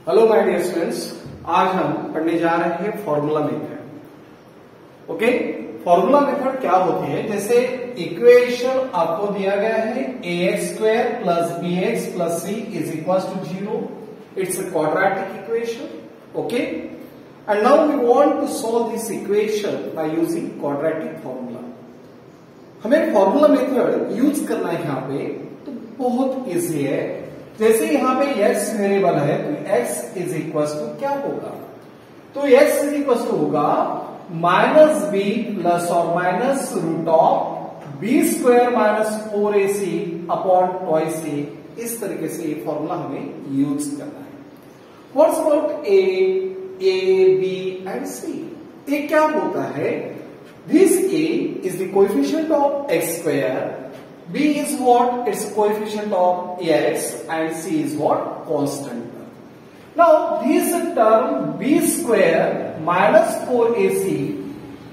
Hello my dear students, आज हम पढ़ने जा रहे हैं formula method. Okay, formula method क्या होती है? जैसे इक्वेशन आपको दिया गया है ax² plus bx plus c is equal to 0। It's a quadratic equation. Okay, and now we want to solve this equation by using quadratic formula. हमें formula method use करना है यहाँ पे, तो बहुत इजी है। जैसे यहाँ पे x वेरिएबल है तो x इज इक्वल टू क्या होगा? तो x इज इक्वल टू होगा माइनस बी प्लस और minus root of b² minus 4ac upon twice a। इस तरीके से ये फॉर्मूला हमें यूज करना है। What's about a b and c? ये क्या होता है? This a is the coefficient of x², b is what? It's coefficient of x, and c is what? Constant term. Now this term b² minus 4ac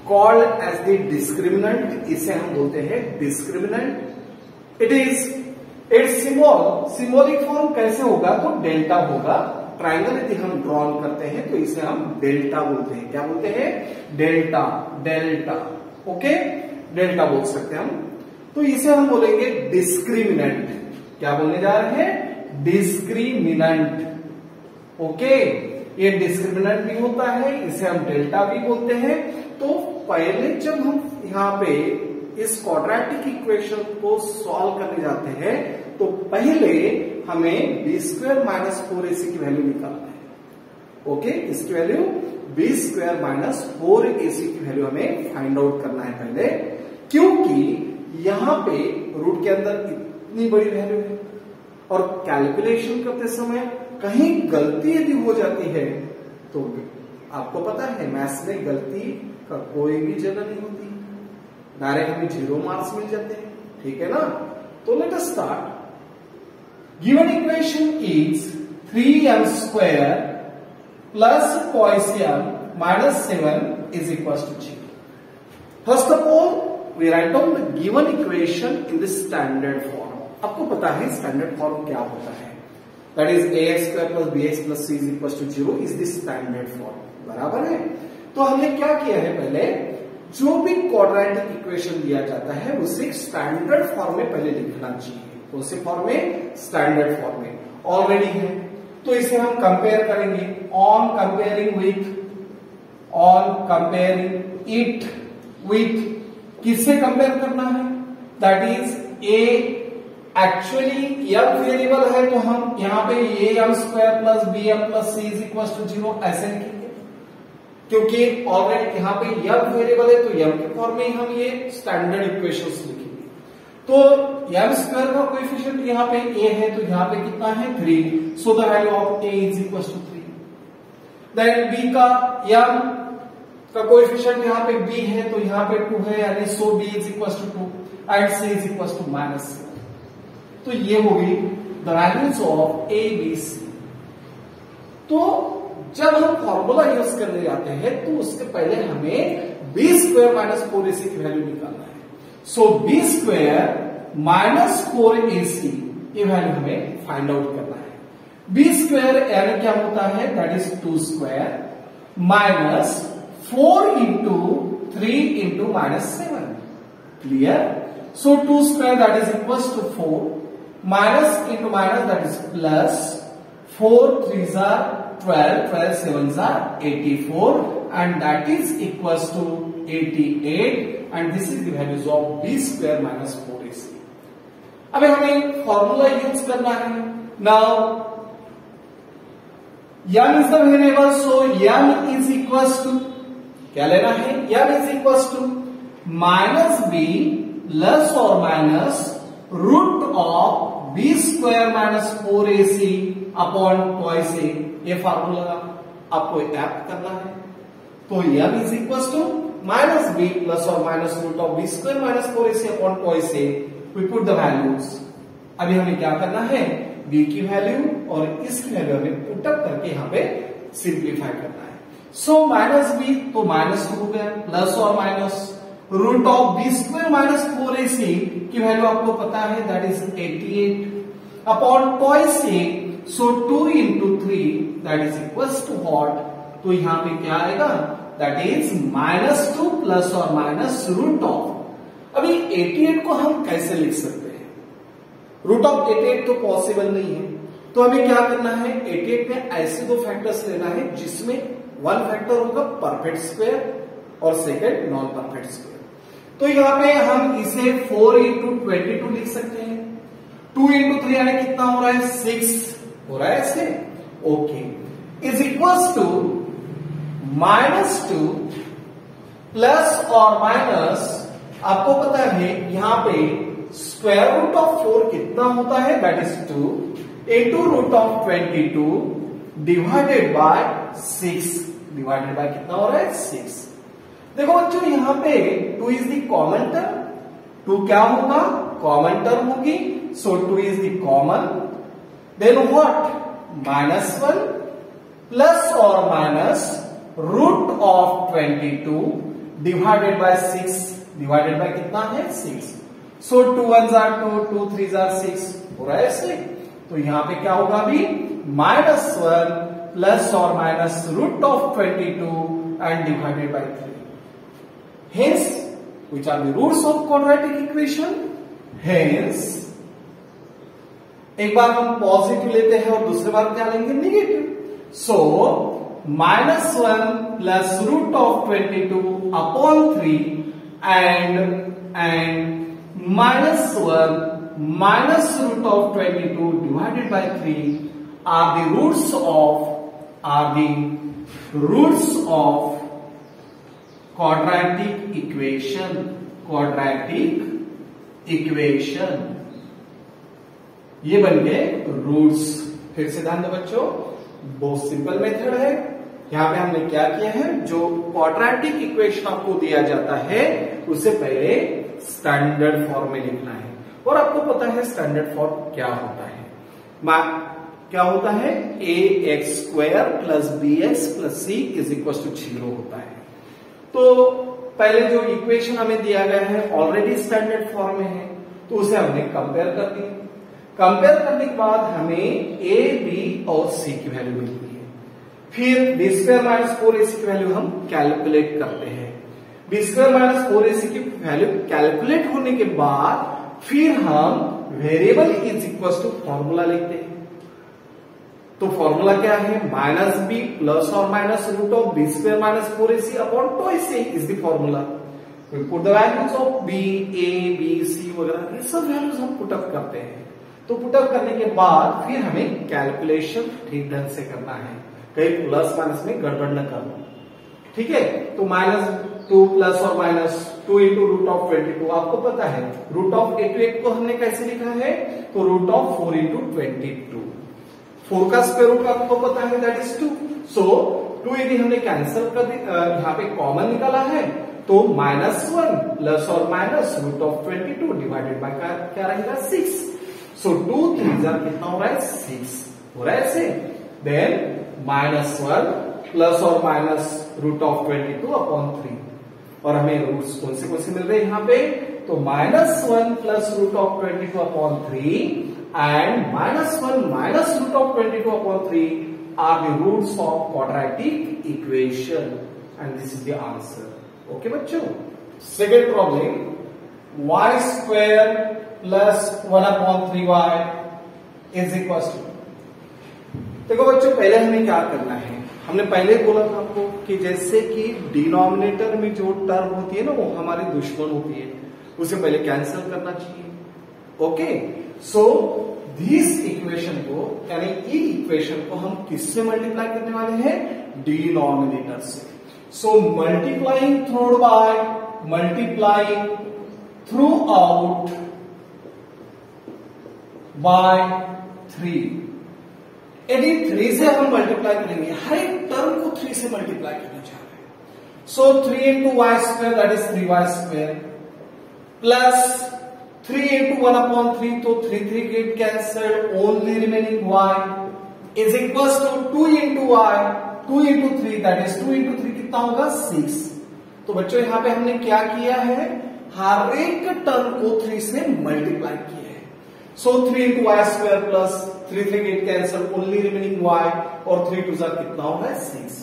called as the discriminant, इसे हम बोलते हैं discriminant। It is its symbolic form कैसे होगा? तो delta होगा। Triangle यदि हम ड्रॉन करते हैं तो इसे हम डेल्टा बोलते हैं। क्या बोलते हैं? डेल्टा। ओके, डेल्टा बोल सकते हैं हम। तो इसे हम बोलेंगे डिस्क्रिमिनेंट। क्या बोलने जा रहे हैं? डिस्क्रिमिनेंट। ओके, ये डिस्क्रिमिनेंट भी होता है, इसे हम डेल्टा भी बोलते हैं। तो पहले जब हम यहाँ पे इस क्वाड्रेटिक इक्वेशन को सॉल्व करने जाते हैं तो पहले हमें b² माइनस 4ac की वैल्यू निकालना है। ओके, इसकी वैल्यू b² माइनस 4ac की वैल्यू हमें फाइंड आउट करना है पहले, क्योंकि यहां पे रूट के अंदर इतनी बड़ी वैल्यू है और कैलकुलेशन करते समय कहीं गलती यदि हो जाती है तो आपको पता है मैथ्स में गलती का कोई भी जगह नहीं होती, डायरेक्ट हमें 0 मार्क्स मिल जाते हैं। ठीक है ना? तो let us start. Given equation is 3m² plus twice m minus 7 is equal to 0। First of all we write down the given equation in the standard form। आपको पता है स्टैंडर्ड फॉर्म क्या होता है? That is ax² plus bx plus c is equal to 0 is the standard form। बराबर है? तो हमने क्या किया है? पहले जो भी क्वाड्रेटिक इक्वेशन दिया जाता है उसे स्टैंडर्ड फॉर्म में पहले लिखना चाहिए। तो उसे फॉर्म में स्टैंडर्ड फॉर्म में ऑलरेडी है, तो इसे हम कंपेयर करेंगे। ऑन कंपेयरिंग इट विथ, किससे कंपेयर करना है? That is a actually m variable है तो हम यहाँ पे am² plus bm plus c is equal to 0 ऐसे लिखेंगे, क्योंकि ऑलरेडी यहाँ पे m वेरिएबल है तो m के फॉर्म में हम ये स्टैंडर्ड इक्वेशंस लिखेंगे। तो m² का कोएफिशिएंट यहाँ पे a है तो यहाँ पे कितना है? 3। So the value of a is equal to 3। Then b का m का कोएफिशिएंट यहाँ पे b है तो यहाँ पे 2 है, यानी so b is equal to 2 and c is equal to minus 7। तो ये होगी the values of a b c। तो जब हम फॉर्मूला यूज करने जाते हैं तो उसके पहले हमें b² माइनस 4ac की वैल्यू निकालना है। सो b² माइनस 4ac ये वैल्यू हमें फाइंड आउट करना है। b² यानी क्या होता है? That is 2² minus 4 into 3 into minus 7। Clear? So 2² that is equals to 4 minus into minus that is plus 4 3s are 12, 12 7s are 84 and that is equals to 88 and this is the values of b² minus 4ac। अबे हमें formula use करना है। Now m is the variable, so m is equals to क्या लेना है? m is equal to minus B plus और minus root of b² minus 4ac upon twice a। ये formula आपको ऐप करना है। तो m is equal to minus B plus और minus root of b² minus 4ac upon twice a। We put the values. अभी हमें क्या करना है? b की वैल्यू और इसकी वैल्यू हमें पुटअप करके यहाँ पे सिंप्लीफाई करना है। सो माइनस बी तो माइनस हो गया, प्लस और minus root of b² minus 4ac की वैल्यू आपको पता है that is 88 upon twice a so 2 into 3 that is equals to what, तो यहां पे क्या आएगा, दैट इज -2 प्लस और माइनस रूट ऑफ। अभी 88 को हम कैसे लिख सकते हैं, रूट ऑफ 88 तो पॉसिबल नहीं है, तो हमें क्या करना है, 88 में ऐसे दो फैक्टर्स लेना है जिसमें वन फैक्टर होगा परफेक्ट स्क्वायर और सेकंड नॉन परफेक्ट स्क्वायर। तो यहां पे हम इसे 4 इंटू 22 लिख सकते हैं, 2 इंटू 3 यानी कितना हो रहा है, 6 हो रहा है ऐसे, okay, is equals to -2 plus और माइनस, आपको पता है यहां पे स्क्वायर रूट ऑफ 4 कितना होता है, that is 2 into root of 22 divided by 6, divided by कितना हो रहा है, 6। देखो बच्चों यहां पे 2 इज द कॉमन टर्म, 2 क्या होगा, कॉमन टर्म होगी, so 2 is the common, then what, -1 plus और minus root of 22 divided by 6, divided by कितना है, 6, सो 2 1 जार 2, 2 3 जार 6 हो रहा है ऐसे। तो यहां पे क्या होगा अभी, -1 प्लस और minus root of 22 and divided by 3। Hence, which are the roots of quadratic equation? Hence, एक बार हम पॉजिटिव लेते हैं और दूसरी बार क्या लेंगे, negative. So -1 plus root of 22 upon 3 and -1 minus root of 22 divided by 3 are the roots of quadratic equation, ये बन गए रूट्स। फिर से ध्यान दो बच्चों, बहुत सिंपल मेथड है। यहां पे हमने क्या किया है, जो क्वाड्रेटिक इक्वेशन आपको दिया जाता है उससे पहले स्टैंडर्ड फॉर्म में लिखना है, और आपको पता है स्टैंडर्ड फॉर्म क्या होता है, क्या होता है, ax² plus bx plus c is equal to 0 होता है। तो पहले जो इक्वेशन हमें दिया गया है ऑलरेडी स्टैंडर्ड फॉर्म में है, तो उसे हमने कंपेयर कर दिया। कंपेयर करने के बाद हमें a, b और c की वैल्यू मिलती है। फिर b² माइनस 4ac की वैल्यू हम कैलकुलेट करते हैं। b² माइनस 4ac की वैल्यू कैलकुलेट होने के बाद फिर हम variable is equal to formula लिखते हैं। तो फॉर्मूला क्या है, -b प्लस और minus root of b² minus 4ac upon 2ac is the formula. Put the values of b, a, b, c वगैरह ये सब वैल्यूज हम पुटअप करते हैं। तो पुटअप करने के बाद फिर हमें कैलकुलेशन ठीक ढंग से करना है, कहीं प्लस माइनस में गड़बड़ न करना, ठीक है। तो -2 प्लस और माइनस 2 इंटू रूट ऑफ 22, आपको पता है रूट ऑफ 8 को हमने कैसे लिखा है, तो रूट ऑफ 4 इंटू 22, 4 का स्क्वायर रूट आपको पता है दैट इज 2। सो 2 यदि हमने कैंसिल कर दी, यहाँ पे कॉमन निकाला है, तो -1 प्लस और minus root of 22 divided by क्या रहेगा, 6। सो 2 3 कितना हो रहा है, 6 हो रहा है ऐसे। देन -1 प्लस और माइनस रूट ऑफ 22 अपॉन 3, और हमें रूट्स कौन से मिल रहे हैं यहाँ पे, तो -1 plus root of 22 upon 3 and -1 minus root of 22 upon 3 are the roots of quadratic equation, and this is the answer. Okay बच्चों, second problem, y square plus 1 upon 3y is equals to, देखो बच्चों पहले हमें क्या करना है, हमने पहले बोला था आपको कि जैसे कि डिनोमिनेटर में जो टर्म होती है ना वो हमारी दुश्मन होती है, उसे पहले कैंसिल करना चाहिए। ओके, सो दिस इक्वेशन को यानी ई इक्वेशन को हम किससे मल्टीप्लाई करने वाले हैं, डिनोमिनेटर से। सो मल्टीप्लाइंग थ्रू आउट बाय 3, यदि 3 से हम मल्टीप्लाई करेंगे, हर एक टर्म को 3 से मल्टीप्लाई करना चाह रहे हैं। So 3 into Y square that is 3y² plus 3 into 1 upon 3, तो 3 get cancelled, only remaining y is equals to 2 into y, 2 into 3 that is 2 into 3 कितना होगा, 6। तो बच्चों यहां पे हमने क्या किया है, हर एक टर्म को 3 से मल्टीप्लाई किया है। सो 3 into y square plus 3 get cancel, only remaining y, और 3 2 जा कितना होगा 6.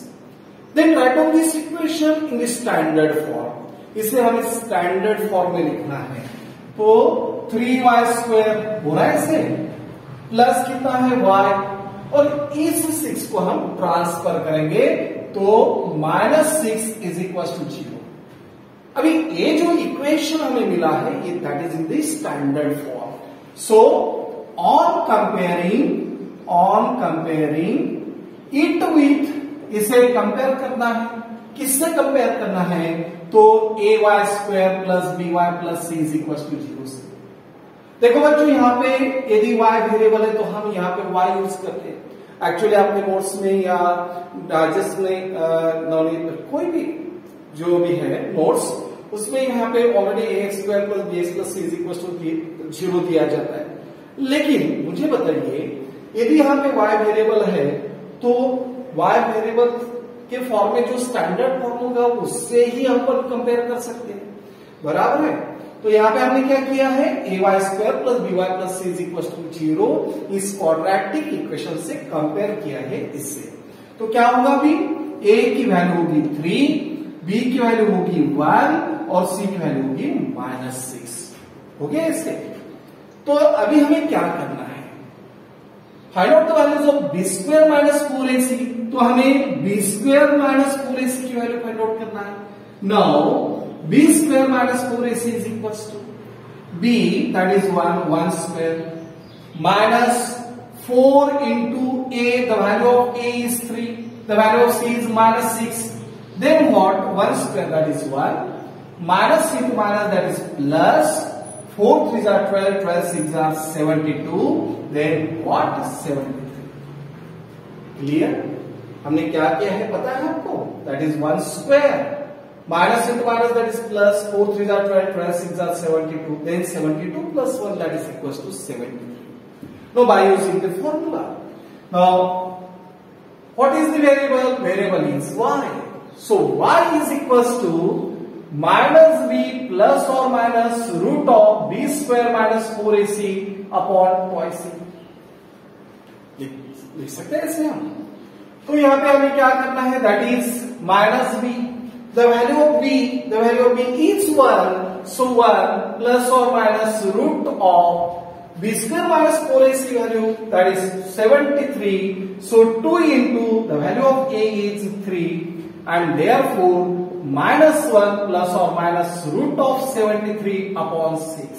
Then write down this equation in the standard form. इसे हमें स्टैंडर्ड फॉर्म में लिखना है. तो 3y square हो रहा है इसे, प्लस कितना है y, और इस 6 को हम ट्रांसफर करेंगे तो -6 इज इक्वल टू 0. अभी ये जो इक्वेशन हमें मिला है ये that is in the standard form. So on comparing it with, इसे कंपेयर करना है, किससे कंपेयर करना है, तो ay square plus by plus c is equal to 0 से. देखो बच्चों यहाँ पे यदि y वेरिएबल है तो हम यहाँ पे y यूज करते हैं. एक्चुअली आपने नोट्स में या डाइजेस्ट में कोई भी जो भी है नोट्स, उसमें यहाँ पे already ax square plus bx plus c is equal to 0 दिया जाता है. लेकिन मुझे बताइए यदि यहाँ पे y वेरिएबल है तो y वेरिएबल के फॉर्म में जो स्टैंडर्ड फॉर्म होगा उससे ही हम कंपेयर कर सकते हैं, बराबर है. तो यहाँ पे हमने क्या किया है, ay square plus by plus c is equal to 0 इस क्वाड्रेटिक इक्वेशन से कंपेयर किया है इससे. तो क्या होगा अभी, a की वैल्यू होगी 3, b की वैल्यू होगी 1 और c की वैल्यू होगी -6. हो गया इससे. तो अभी हमें क्या करना है, find out the values of b square minus 4ac. तो हमें b स्क्वायर माइनस 4ac की वैल्यू फाइंड आउट करना है. Now b square minus 4ac is equal to b that is 1 square minus 4 into a, the value of a is 3, the value of c is -6. Then what, 1 square that is 1 minus into minus that is plus 4 3s are 12, 12 6s are 72, then what, 73. Clear. हमने क्या किया है पता है आपको, that is 1 square minus into minus that is plus 4 3s are 12, 12 6s are 72, then 72 plus 1 that is equals to 73. Now by using the formula, now what is the variable, variable is y. So y is equals to minus b plus or minus root of b square minus 4ac upon twice c. लिख सकते हैं ऐसे हम. तो यहाँ पे हमें क्या करना है, that is minus b, the value of b is 1, so 1 plus or minus root of b square minus 4ac value that is 73, so 2 into the value of a is 3 and therefore -1 plus or minus root of 73 upon 6.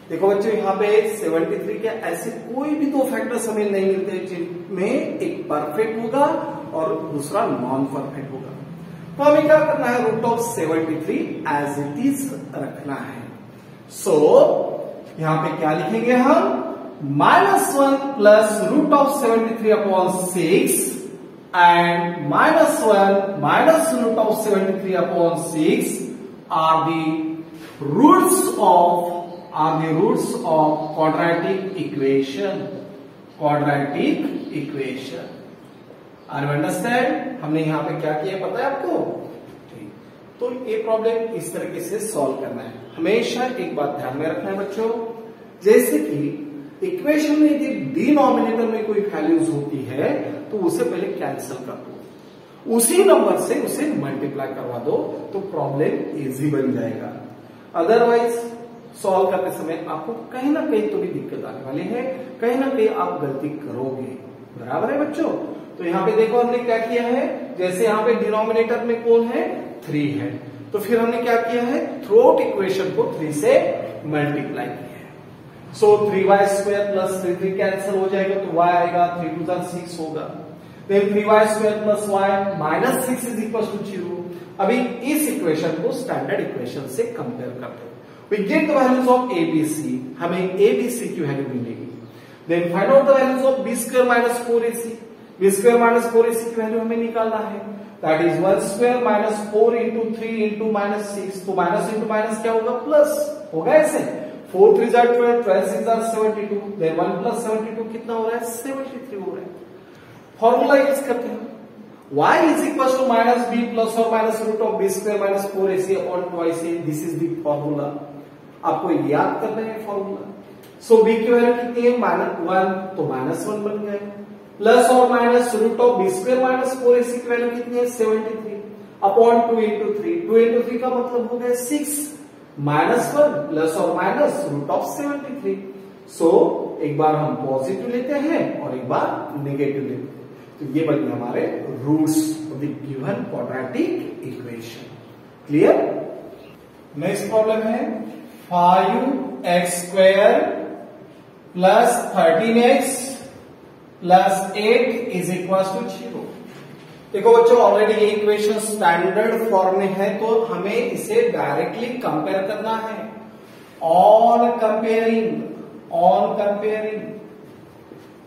देखो बच्चों यहाँ पे 73 के ऐसे कोई भी दो factors हमें नहीं मिलते जिनमें एक परफेक्ट होगा और दूसरा नॉन परफेक्ट होगा. तो हमें क्या करना है, root of 73 as it is रखना है. सो यहाँ पे क्या लिखेंगे हम, -1 plus root of 73 upon 6 and -1 minus root of 73 upon 6 are the roots of quadratic equation. Are you understand? हमने यहाँ पे क्या किया पता है आपको. ठीक, तो ये प्रॉब्लम इस तरीके से सॉल्व करना है. हमेशा एक बात ध्यान में रखना है बच्चों, जैसे कि इक्वेशन में यदि डिनोमिनेटर में कोई वैल्यूज होती है तो उसे पहले कैंसिल कर दो, उसी नंबर से उसे मल्टीप्लाई करवा दो तो प्रॉब्लम इजी बन जाएगा. अदरवाइज सॉल्व करते समय आपको कहीं ना कहीं तो भी दिक्कत आने वाली है, कहीं ना कहीं आप गलती करोगे. बराबर है बच्चों. तो यहाँ पे देखो हमने क्या किया है, जैसे यहाँ पे डिनोमिनेटर में कौन है, 3 है, तो फिर हमने क्या किया है, थ्रू आउट इक्वेशन को 3 से मल्टीप्लाई किया. सो 3y स्क्वायर प्लस 3 कैंसिल हो जाएगा तो y आएगा, 3 2 6 होगा. Then 3y square plus y minus 6 is equal to 0. अभी इस इक्वेशन को स्टैंडर्ड इक्वेशन से कंपेयर करते हैं. We get the values of ABC, हमें एबीसी की वैल्यू मिलेगी. Then find out the values of B square minus 4ac. B square minus 4ac की वैल्यू हमें निकालना है, that is 1 square minus 4 into 3 into minus 6. तो माइनस इंटू माइनस क्या होगा, प्लस होगा ऐसे. 4 3s are 12, 12 6s are 72, then 1 plus 72 कितना हो रहा है, 73 हो रहा है. फॉर्मूला यूज करते हैं, y is equals to minus b plus or minus root of b square minus 4ac upon twice a. This is the formula. आपको याद करना है फॉर्मूला. सो बी की वैल्यू कितनी है -1, तो -1 बन गया। प्लस और minus root of B square minus 4ac की वैल्यू कितनी है 73 अपॉन 2 इंटू 3 का मतलब हो गया 6 -1 प्लस और माइनस रूट ऑफ 73। सो एक बार हम पॉजिटिव लेते हैं और एक बार नेगेटिव लेते हैं, तो ये बन गए हमारे roots of the given quadratic equation. Clear. Next problem है 5x² plus 13x plus 8 is equal to 0। देखो बच्चों, ऑलरेडी ये इक्वेशन स्टैंडर्ड फॉर्म में है, तो हमें इसे डायरेक्टली कंपेयर करना है। ऑन कंपेयरिंग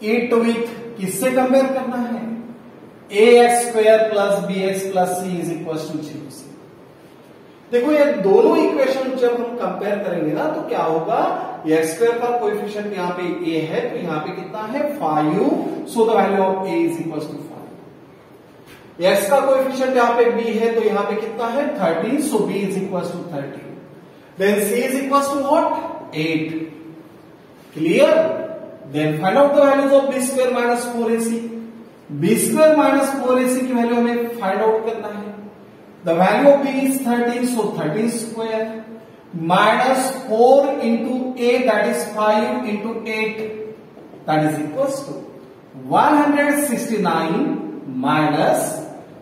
इट विथ किससे कंपेयर करना है, ax² plus bx plus c is equal to 0 से। देखो ये दोनों इक्वेशन जब हम कंपेयर करेंगे ना, तो क्या होगा, x² का कोएफिशिएंट यहाँ पे a है, तो यहाँ पे कितना है 5, so the value of a is equal to 5। x का कोएफिशिएंट यहाँ पे b है, तो यहाँ पे कितना है 13, so b is equal to 13। Then c is equal to what 8। Clear. Then find out the values of b² minus 4ac। b² minus 4ac की वैल्यू हमें फाइंड आउट करना है। The value of b is 13, so 13 square minus 4 into a, that is 5 into 8, that is equals to 169 minus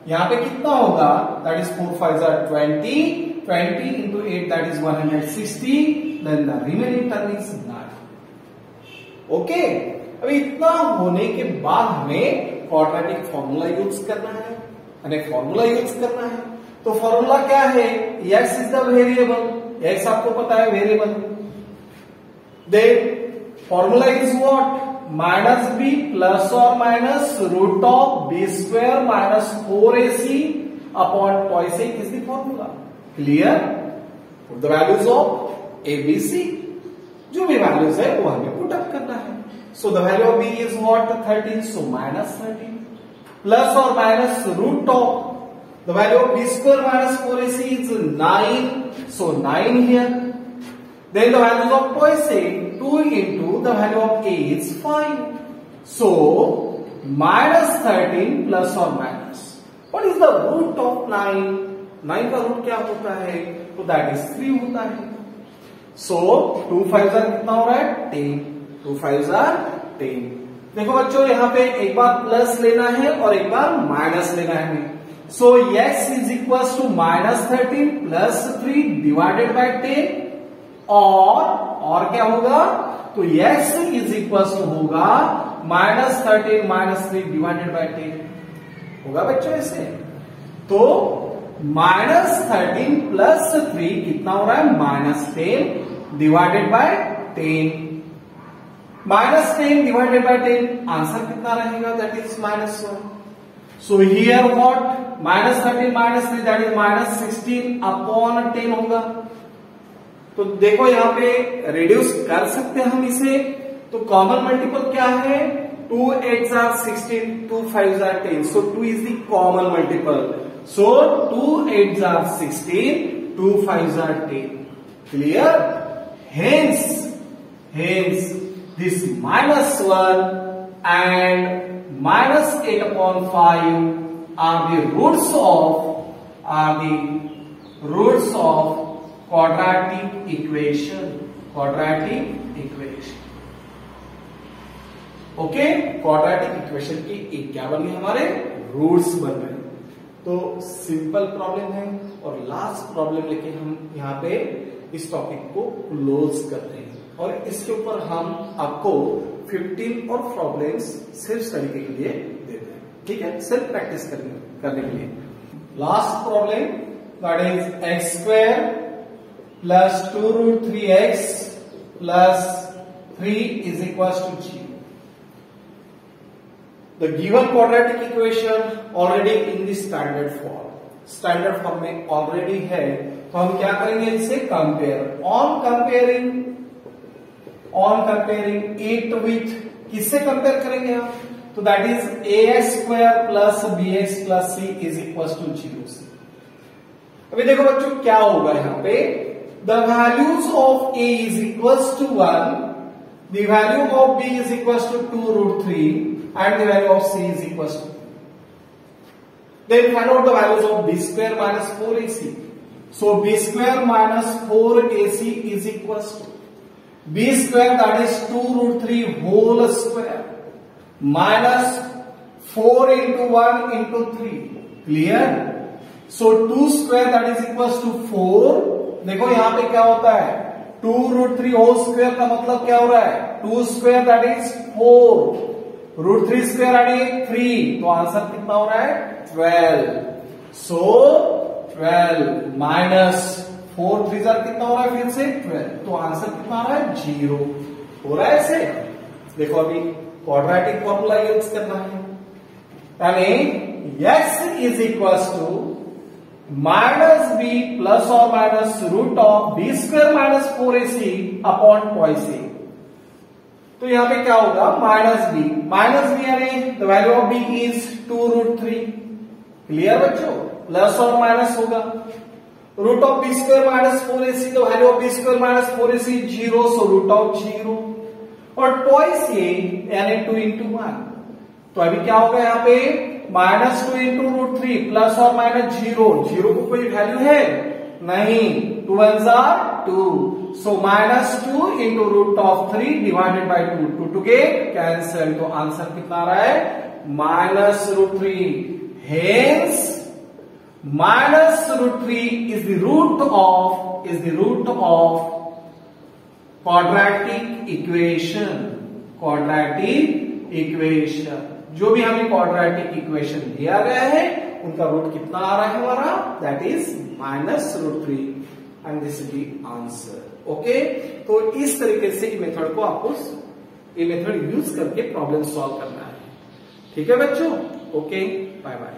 यहां पे कितना होगा, that is 4 5 are 20 into 8, that is 160, then the remaining term is 9। Okay, अभी इतना होने के बाद हमें क्वाड्रेटिक फॉर्मूला यूज करना है, तो फॉर्मूला क्या है, x is the variable, x आपको पता है variable. Then formula is what, minus B plus और minus root of b² minus 4ac upon twice a is the formula. Clear. The values of a b c, जो भी values है वो हमें put up करना है। So the value of b is what 13, so minus 13 plus और minus root of the value of b² minus 4ac is 9, so 9 here. Then the values of twice a, 2 into the value of a is 5, so minus 13 plus or minus, what is the root of 9? 9 का root क्या होता है, तो that is 3 होता है। so 2 5 कितना हो रहा है 10, 2 5 10। देखो बच्चों, यहाँ पे एक बार प्लस लेना है और एक बार माइनस लेना है हमें। So x is equals to minus 13 plus 3 divided by 10, और क्या होगा, तो x is equals to होगा minus 13 minus 3 divided by 10 होगा बच्चों ऐसे। तो minus 13 plus 3 कितना हो रहा है minus 10 divided by 10, minus 10 divided by 10, answer कितना रहेगा, that is minus 1। So here what, minus 13 minus 3, that is minus 16 upon 10 होगा। तो देखो यहाँ पे रिड्यूस कर सकते हैं हम इसे, तो कॉमन मल्टीपल क्या है, 2 8s are 16, 2 5s are 10, so 2 is the common multiple, so 2 8s are 16, 2 5s are 10। Clear? Hence this minus 1 and minus 8 upon 5 are the roots of quadratic equation। Okay, quadratic equation की एक क्या बन गए, हमारे roots बन रहे हैं। तो सिंपल प्रॉब्लम है, और लास्ट प्रॉब्लम लेके हम यहाँ पे इस टॉपिक को क्लोज करते हैं, और इसके ऊपर हम आपको 15 और प्रॉब्लम्स सेल्फ स्टडी के लिए देते हैं। ठीक है, सेल्फ प्रैक्टिस करने के लिए। Last problem, that is x² plus 2 root 3x plus 3 is equal to 0। The given quadratic equation already in the standard form में ऑलरेडी है, तो हम क्या करेंगे, इसे compare. On comparing it with, किससे कंपेयर करेंगे हम, तो that is ax² plus bx plus c is equal to 0 से। अभी देखो बच्चों क्या होगा, यहाँ पे the values of a is equal to 1, the value of b is equals to 2 root 3 and the value of c is equals to, then find out the values of b square minus 4ac. So b square minus 4ac is equals to b square, that is 2 root 3 whole square minus 4 into 1 into 3. Clear? So 2 square that is equals to 4. देखो यहां पे क्या होता है, 2 root 3 whole square का मतलब क्या हो रहा है, 2 square that is 4, root 3 square that is 3, तो आंसर कितना हो रहा है 12. So 12 माइनस 4 3 कितना हो रहा है फिर से 12, तो आंसर कितना आ रहा है 0 हो रहा है ऐसे. देखो अभी क्वाड्रेटिक फॉर्मूला यूज करना है, यानी x is equals to minus B plus और minus root of B square minus 4ac upon twice a. तो यहां पे क्या होगा, माइनस बी यानी the value of b is 2 root 3. Clear बच्चों? प्लस और माइनस होगा, root of B square minus 4ac, the value of B square minus 4ac 0, so root of 0 और ट्वाइस a यानी 2 into 1. तो अभी क्या होगा यहाँ पे, माइनस 2 into रूट 3 प्लस और माइनस 0, 0 को कोई वैल्यू है नहीं, 2 1s are 2, so minus 2 into root of 3 divided by 2, 2 के कैंसिल, तो आंसर कितना आ रहा है minus root 3. Hence minus root 3 is the root of quadratic equation. जो भी हमें क्वाड्रेटिक इक्वेशन दिया गया है उनका रूट कितना आ रहा है हमारा, that is minus root 3 and this is the answer. Okay, तो इस तरीके से ये मेथड को आपको ये मेथड यूज करके प्रॉब्लम सॉल्व करना है. ठीक है बच्चों? Okay, bye bye.